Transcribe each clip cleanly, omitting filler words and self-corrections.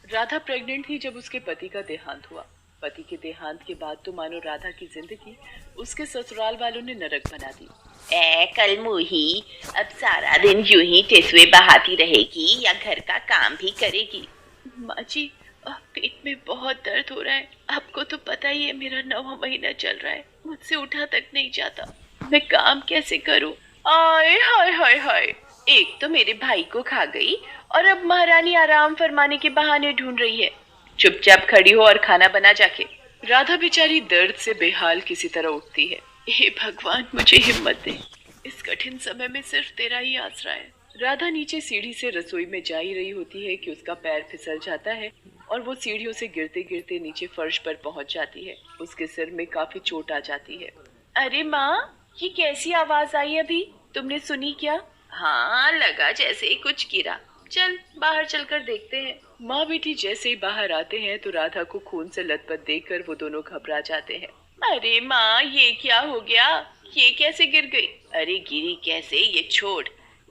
Radha pregnant थी जब उसके पति का देहांत हुआ। पति के देहांत के बाद तो मानो राधा की जिंदगी उसके ससुराल वालों ने नरक बना दी। कल मुही अब सारा दिन यूं ही टेसुए बहाती रहेगी या घर का काम भी करेगी? माँ जी, पेट में बहुत दर्द हो रहा है। आपको तो पता ही है, मेरा 9वां महीना चल रहा है। मुझसे उठा तक नहीं जाता। मैं काम कैसे करूं? आय हाय हाय हाय, एक तो मेरे भाई को खा गई और अब महारानी आराम फरमाने के बहाने ढूंढ रही है। चुपचाप खड़ी हो और खाना बना जाके। राधा बेचारी दर्द से बेहाल किसी तरह उठती है। हे भगवान, मुझे हिम्मत दे। इस कठिन समय में सिर्फ तेरा ही आसरा है। राधा नीचे सीढ़ी से रसोई में जा ही रही होती है कि उसका पैर फिसल जाता है और वो सीढ़ियों से गिरते गिरते नीचे फर्श पर पहुंच जाती है। उसके सिर में काफी चोट आ जाती है। अरे माँ, ये कैसी आवाज आई अभी? तुमने सुनी क्या? हाँ, लगा जैसे ही कुछ गिरा। चल बाहर चलकर देखते हैं। माँ बेटी जैसे ही बाहर आते हैं तो राधा को खून से लथपथ देखकर वो दोनों घबरा जाते हैं। अरे माँ, ये क्या हो गया? ये कैसे गिर गई? अरे गिरी कैसे ये छोड़,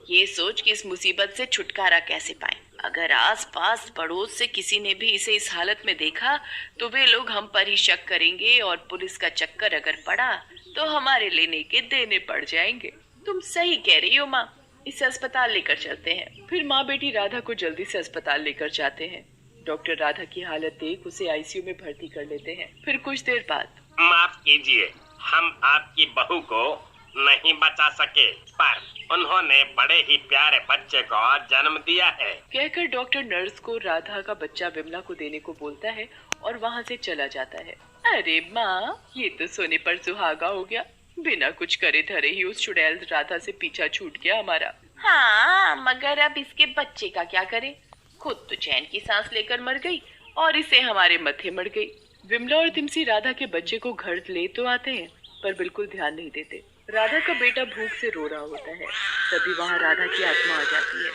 ये सोच कि इस मुसीबत से छुटकारा कैसे पाए। अगर आस पास पड़ोस से किसी ने भी इसे इस हालत में देखा तो वे लोग हम पर ही शक करेंगे और पुलिस का चक्कर अगर पड़ा तो हमारे लेने के देने पड़ जाएंगे। तुम सही कह रही हो माँ, इसे अस्पताल लेकर चलते हैं। फिर माँ बेटी राधा को जल्दी से अस्पताल लेकर जाते हैं। डॉक्टर राधा की हालत देख उसे आईसीयू में भर्ती कर लेते हैं। फिर कुछ देर बाद, माफ कीजिए, हम आपकी बहू को नहीं बचा सके, पर उन्होंने बड़े ही प्यारे बच्चे को जन्म दिया है, कहकर डॉक्टर नर्स को राधा का बच्चा विमला को देने को बोलता है और वहाँ से चला जाता है। अरे माँ, ये तो सोने पर सुहागा हो गया। बिना कुछ करे धरे ही उस चुड़ैल राधा से पीछा छूट गया हमारा। हाँ, मगर अब इसके बच्चे का क्या करें? खुद तो चैन की सांस लेकर मर गई और इसे हमारे मत्थे मर गई। विमला और तिमसी राधा के बच्चे को घर ले तो आते हैं पर बिल्कुल ध्यान नहीं देते। राधा का बेटा भूख से रो रहा होता है। तभी वहाँ राधा की आत्मा आ जाती है।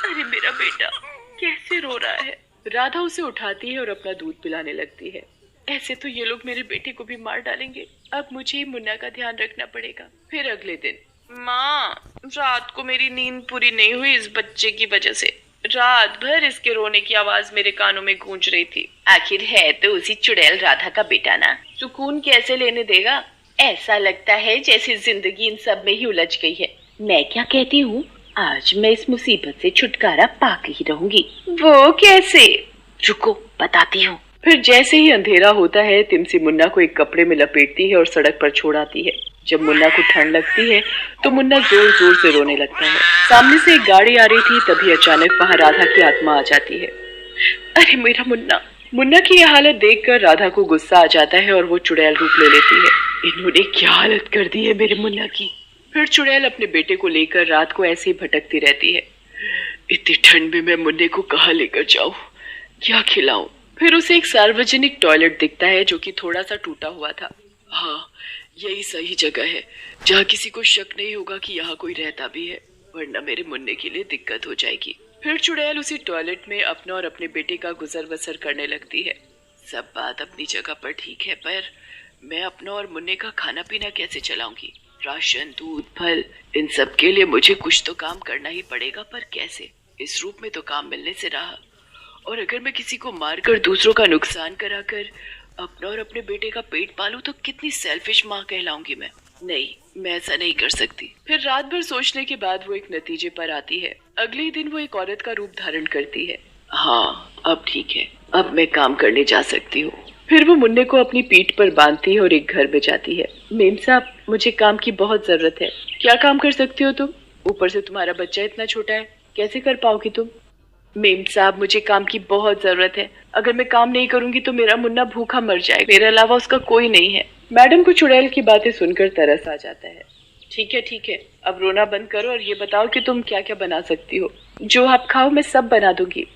अरे मेरा बेटा कैसे रो रहा है? राधा उसे उठाती है और अपना दूध पिलाने लगती है। ऐसे तो ये लोग मेरे बेटे को भी मार डालेंगे। अब मुझे ही मुन्ना का ध्यान रखना पड़ेगा। फिर अगले दिन, माँ, रात को मेरी नींद पूरी नहीं हुई इस बच्चे की वजह से। रात भर इसके रोने की आवाज मेरे कानों में गूंज रही थी। आखिर है तो उसी चुड़ैल राधा का बेटा ना, सुकून कैसे लेने देगा? ऐसा लगता है जैसे जिंदगी इन सब में ही उलझ गई है। मैं क्या कहती हूँ, आज मैं इस मुसीबत से छुटकारा पाकर ही रहूंगी। वो कैसे? रुको, बताती हूँ। फिर जैसे ही अंधेरा होता है तिमसी मुन्ना को एक कपड़े में लपेटती है और सड़क पर छोड़ आती है। जब मुन्ना को ठंड लगती है तो मुन्ना जोर जोर से रोने लगता है। सामने से एक गाड़ी आ रही थी, तभी अचानक वहाँ राधा की आत्मा आ जाती है। अरे मेरा मुन्ना! मुन्ना की यह हालत देखकर राधा को गुस्सा आ जाता है और वो चुड़ैल रूप ले लेती है। इन्होंने क्या हालत कर दी है मेरे मुन्ना की। फिर चुड़ैल अपने बेटे को लेकर रात को ऐसे ही भटकती रहती है। इतनी ठंड में मैं मुन्ने को कहाँ लेकर जाऊं, क्या खिलाऊं? फिर उसे एक सार्वजनिक टॉयलेट दिखता है जो कि थोड़ा सा टूटा हुआ था। हाँ, यही सही जगह है जहाँ किसी को शक नहीं होगा कि यहाँ कोई रहता भी है, वरना मेरे मुन्ने के लिए दिक्कत हो जाएगी। फिर चुड़ैल उसी टॉयलेट में अपना और अपने बेटे का गुजर बसर करने लगती है। सब बात अपनी जगह पर ठीक है, पर मैं अपना और मुन्ने का खाना पीना कैसे चलाऊंगी? राशन, दूध, फल, इन सब के लिए मुझे कुछ तो काम करना ही पड़ेगा, पर कैसे? इस रूप में तो काम मिलने से रहा, और अगर मैं किसी को मारकर दूसरों का नुकसान कराकर अपना और अपने बेटे का पेट पालूं तो कितनी सेल्फिश माँ कहलाऊंगी मैं। नहीं, मैं ऐसा नहीं कर सकती। फिर रात भर सोचने के बाद वो एक नतीजे पर आती है। अगले ही दिन वो एक औरत का रूप धारण करती है। हाँ, अब ठीक है, अब मैं काम करने जा सकती हूँ। फिर वो मुन्ने को अपनी पीठ पर बांधती है और एक घर में जाती है। मेम साहब, मुझे काम की बहुत जरूरत है। क्या काम कर सकती हो तुम? ऊपर से तुम्हारा बच्चा इतना छोटा है, कैसे कर पाओगी तुम? मेम साहब, मुझे काम की बहुत जरूरत है। अगर मैं काम नहीं करूंगी तो मेरा मुन्ना भूखा मर जाए। मेरे अलावा उसका कोई नहीं है। मैडम को चुड़ैल की बातें सुनकर तरस आ जाता है। ठीक है, अब रोना बंद करो और ये बताओ कि तुम क्या क्या बना सकती हो। जो आप खाओ मैं सब बना दूंगी।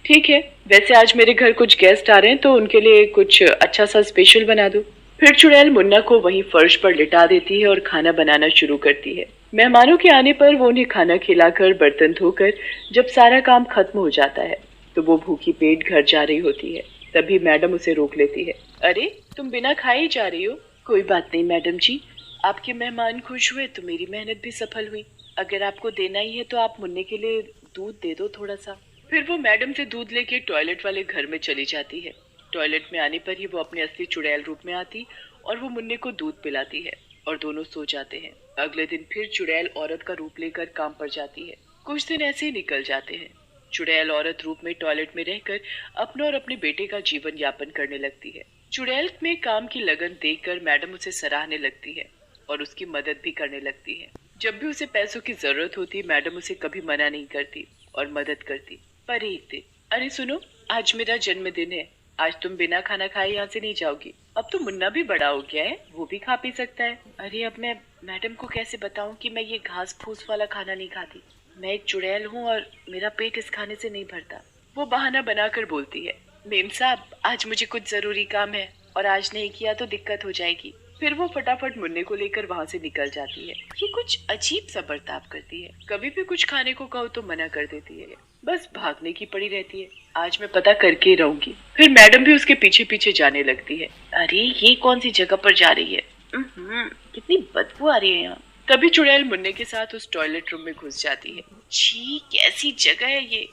ठीक है, वैसे आज मेरे घर कुछ गेस्ट आ रहे हैं तो उनके लिए कुछ अच्छा सा स्पेशल बना दो। फिर चुड़ैल मुन्ना को वहीं फर्श पर लिटा देती है और खाना बनाना शुरू करती है। मेहमानों के आने पर वो उन्हें खाना खिलाकर बर्तन धोकर जब सारा काम खत्म हो जाता है तो वो भूखी पेट घर जा रही होती है। तभी मैडम उसे रोक लेती है। अरे, तुम बिना खाए ही जा रही हो? कोई बात नहीं मैडम जी, आपके मेहमान खुश हुए तो मेरी मेहनत भी सफल हुई। अगर आपको देना ही है तो आप मुन्ने के लिए दूध दे दो थोड़ा सा। फिर वो मैडम से दूध लेके टॉयलेट वाले घर में चली जाती है। टॉयलेट में आने पर ही वो अपने असली चुड़ैल रूप में आती और वो मुन्ने को दूध पिलाती है और दोनों सो जाते हैं। अगले दिन फिर चुड़ैल औरत का रूप लेकर काम पर जाती है। कुछ दिन ऐसे ही निकल जाते हैं। चुड़ैल औरत रूप में टॉयलेट में रहकर अपना और अपने बेटे का जीवन यापन करने लगती है। चुड़ैल में काम की लगन देखकर मैडम उसे सराहने लगती है और उसकी मदद भी करने लगती है। जब भी उसे पैसों की जरूरत होती, मैडम उसे कभी मना नहीं करती और मदद करती। पर एक दिन, अरे सुनो, आज मेरा जन्मदिन है, आज तुम बिना खाना खाए यहाँ से नहीं जाओगी। अब तो मुन्ना भी बड़ा हो गया है, वो भी खा पी सकता है। अरे अब मैं मैडम को कैसे बताऊं कि मैं ये घास फूस वाला खाना नहीं खाती। मैं एक चुड़ैल हूँ और मेरा पेट इस खाने से नहीं भरता। वो बहाना बनाकर बोलती है, मेम साहब आज मुझे कुछ जरूरी काम है और आज नहीं किया तो दिक्कत हो जाएगी। फिर वो फटाफट मुन्ने को लेकर वहाँ से निकल जाती है। ये कुछ अजीब सा बर्ताव करती है, कभी भी कुछ खाने को कहो तो मना कर देती है, बस भागने की पड़ी रहती है। आज मैं पता करके ही रहूंगी। फिर मैडम भी उसके पीछे पीछे जाने लगती है। अरे ये कौन सी जगह पर जा रही है, कितनी बदबू आ रही है यहाँ। तभी चुड़ैल मुन्ने के साथ उस टॉयलेट रूम में घुस जाती है। छी, कैसी जगह है ये,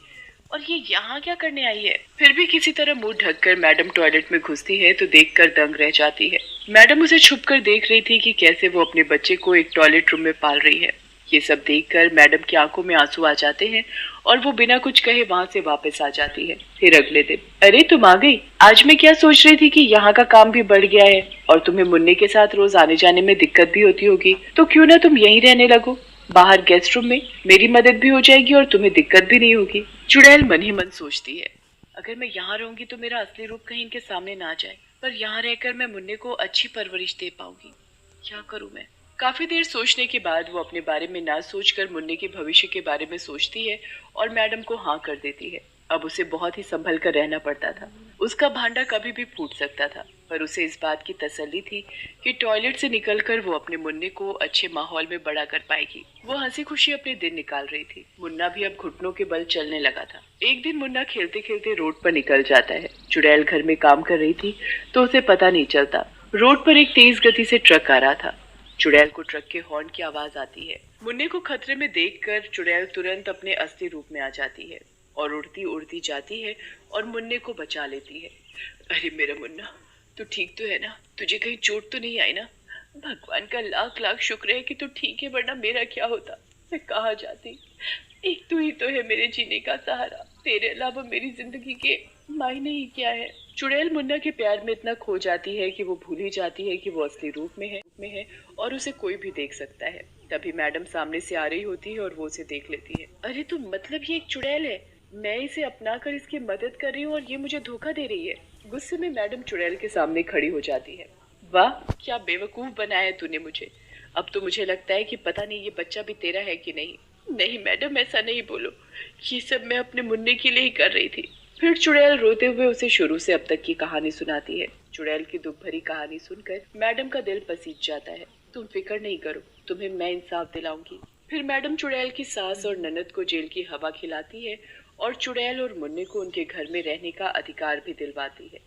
और ये यहाँ क्या करने आई है। फिर भी किसी तरह मुंह ढककर मैडम टॉयलेट में घुसती है तो देखकर दंग रह जाती है। मैडम उसे छुपकर देख रही थी कि कैसे वो अपने बच्चे को एक टॉयलेट रूम में पाल रही है। ये सब देखकर मैडम की आंखों में आंसू आ जाते हैं और वो बिना कुछ कहे वहाँ से वापस आ जाती है। फिर अगले दिन, अरे तुम आ गई। आज मैं क्या सोच रही थी कि यहाँ का काम भी बढ़ गया है और तुम्हें मुन्ने के साथ रोज आने जाने में दिक्कत भी होती होगी, तो क्यों ना तुम यहीं रहने लगो, बाहर गेस्ट रूम में। मेरी मदद भी हो जाएगी और तुम्हें दिक्कत भी नहीं होगी। चुड़ैल मन ही मन सोचती है, अगर मैं यहाँ रहूंगी तो मेरा असली रूप कहीं इनके सामने ना आ जाए, पर यहाँ रहकर मैं मुन्ने को अच्छी परवरिश दे पाऊंगी। क्या करूँ मैं। काफी देर सोचने के बाद वो अपने बारे में ना सोचकर मुन्ने के भविष्य के बारे में सोचती है और मैडम को हाँ कर देती है। अब उसे बहुत ही संभल कर रहना पड़ता था। उसका भांडा कभी भी फूट सकता था, पर उसे इस बात की तसल्ली थी कि टॉयलेट से निकलकर वो अपने मुन्ने को अच्छे माहौल में बड़ा कर पाएगी। वो हंसी खुशी अपने दिन निकाल रही थी। मुन्ना भी अब घुटनों के बल चलने लगा था। एक दिन मुन्ना खेलते खेलते रोड पर निकल जाता है। चुड़ैल घर में काम कर रही थी तो उसे पता नहीं चलता। रोड पर एक तेज गति से ट्रक आ रहा था। चुड़ैल को ट्रक के हॉर्न की आवाज आती है। मुन्ने को खतरे में देखकर चुड़ैल तुरंत अपने असली रूप में आ जाती है और उड़ती उड़ती जाती है और मुन्ने को बचा लेती है। अरे मेरा मुन्ना, तू ठीक तो है ना, तुझे कहीं चोट तो नहीं आई ना। भगवान का लाख लाख शुक्र है कि तू ठीक है, वरना मेरा क्या होता, मैं कहाँ जाती। एक तू ही तो है मेरे जीने का सहारा, तेरे अलावा मेरी जिंदगी के मायने ही क्या है। चुड़ैल मुन्ना के प्यार में इतना खो जाती है कि वो भूल ही जाती है कि वो असली रूप में है और उसे कोई भी देख सकता है। तभी मैडम सामने से आ रही होती है और वो उसे देख लेती है। अरे तो मतलब ये एक चुड़ैल है, मैं इसे अपना कर इसकी मदद कर रही हूँ और ये मुझे धोखा दे रही है। गुस्से में मैडम चुड़ैल के सामने खड़ी हो जाती है। वाह, क्या बेवकूफ बनाया तूने मुझे। अब तो मुझे लगता है कि पता नहीं ये बच्चा भी तेरा है कि नहीं। नहीं मैडम, ऐसा नहीं बोलो, ये सब मैं अपने मुन्ने के लिए ही कर रही थी। फिर चुड़ैल रोते हुए उसे शुरू से अब तक की कहानी सुनाती है। चुड़ैल की दुख भरी कहानी सुनकर मैडम का दिल पसीज जाता है। तुम फिक्र नहीं करो, तुम्हें मैं इंसाफ दिलाऊंगी। फिर मैडम चुड़ैल की सास और ननद को जेल की हवा खिलाती है और चुड़ैल और मुन्ने को उनके घर में रहने का अधिकार भी दिलवाती है।